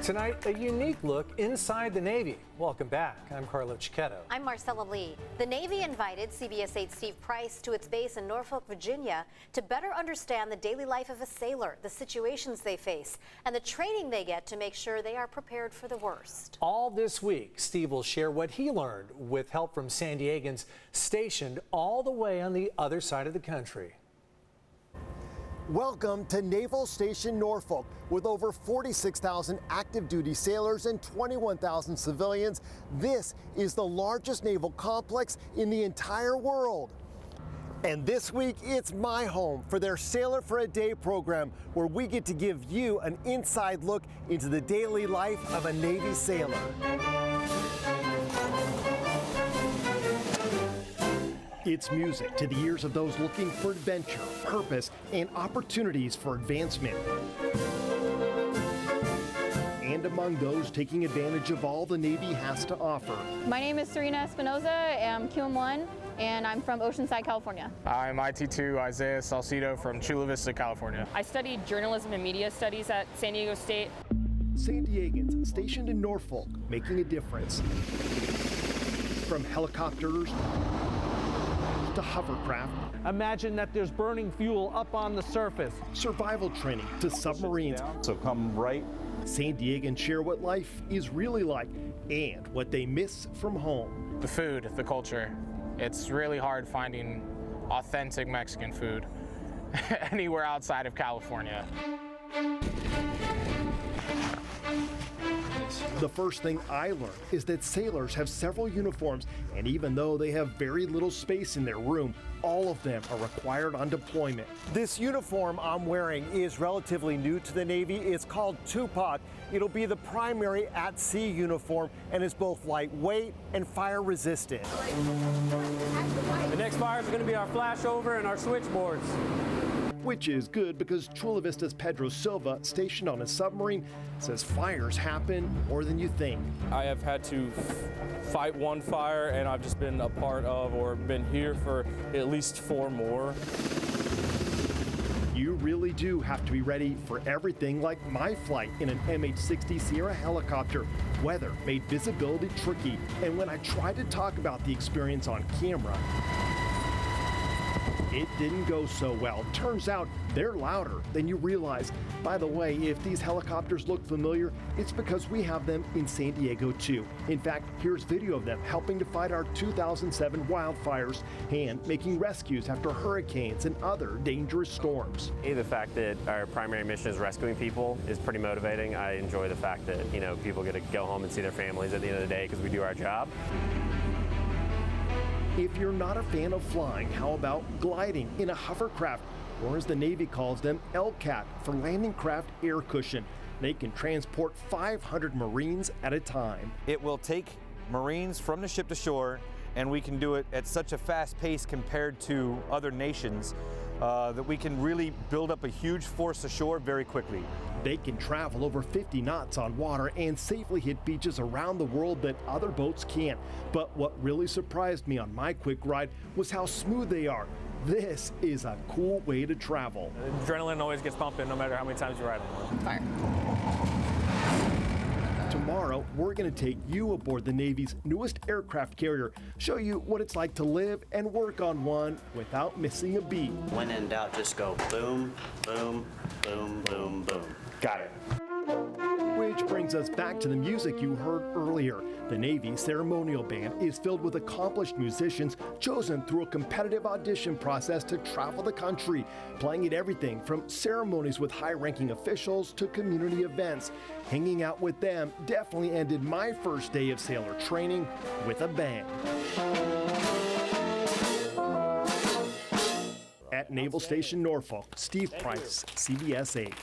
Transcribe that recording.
Tonight, a unique look inside the Navy. Welcome back. I'm Carlo Cicchetto. I'm Marcella Lee. The Navy invited CBS 8's Steve Price to its base in Norfolk, Virginia, to better understand the daily life of a sailor, the situations they face, and the training they get to make sure they are prepared for the worst. All this week, Steve will share what he learned with help from San Diegans stationed all the way on the other side of the country. Welcome to Naval Station Norfolk. With over 46,000 active duty sailors and 21,000 civilians, this is the largest naval complex in the entire world. And this week, it's my home for their Sailor for a Day program, where we get to give you an inside look into the daily life of a Navy sailor. It's music to the ears of those looking for adventure, purpose, and opportunities for advancement. And among those taking advantage of all the Navy has to offer. My name is Serena Espinoza. I'm QM1, and I'm from Oceanside, California. I'm IT2 Isaiah Salcido from Chula Vista, California. I studied journalism and media studies at San Diego State. San Diegans stationed in Norfolk, making a difference. From helicopters to hovercraft. Imagine that there's burning fuel up on the surface. Survival training to submarines. So come right. San Diegans share what life is really like and what they miss from home. The food, the culture. It's really hard finding authentic Mexican food anywhere outside of California. The first thing I learned is that sailors have several uniforms, and even though they have very little space in their room, all of them are required on deployment. This uniform I'm wearing is relatively new to the Navy. It's called Tupac. It'll be the primary at-sea uniform and is both lightweight and fire resistant. The next fire is going to be our flashover and our switchboards. Which is good because Chula Vista's Pedro Silva, stationed on a submarine, says fires happen more than you think. I have had to fight one fire, and I've just been a part of or been here for at least 4 more. You really do have to be ready for everything, like my flight in an MH-60 Sierra helicopter. Weather made visibility tricky, and when I tried to talk about the experience on camera, it didn't go so well. Turns out they're louder than you realize. By the way, if these helicopters look familiar, it's because we have them in San Diego too. In fact, here's video of them helping to fight our 2007 wildfires and making rescues after hurricanes and other dangerous storms. The fact that our primary mission is rescuing people is pretty motivating. I enjoy the fact that, people get to go home and see their families at the end of the day because we do our job. If you're not a fan of flying, how about gliding in a hovercraft, or as the Navy calls them, LCAT, for landing craft air cushion. They can transport 500 Marines at a time. It will take Marines from the ship to shore, and we can do it at such a fast pace compared to other nations that we can really build up a huge force ashore very quickly. They can travel over 50 knots on water and safely hit beaches around the world that other boats can't. But what really surprised me on my quick ride was how smooth they are. This is a cool way to travel. Adrenaline always gets pumping no matter how many times you ride on one. Fire. Tomorrow, we're going to take you aboard the Navy's newest aircraft carrier, show you what it's like to live and work on one without missing a beat. When in doubt, just go boom, boom, boom, boom, boom. Got it. Which brings us back to the music you heard earlier. The Navy ceremonial band is filled with accomplished musicians chosen through a competitive audition process to travel the country, playing at everything from ceremonies with high-ranking officials to community events. Hanging out with them definitely ended my first day of sailor training with a bang. At Naval Station Norfolk, Steve Price, CBS 8.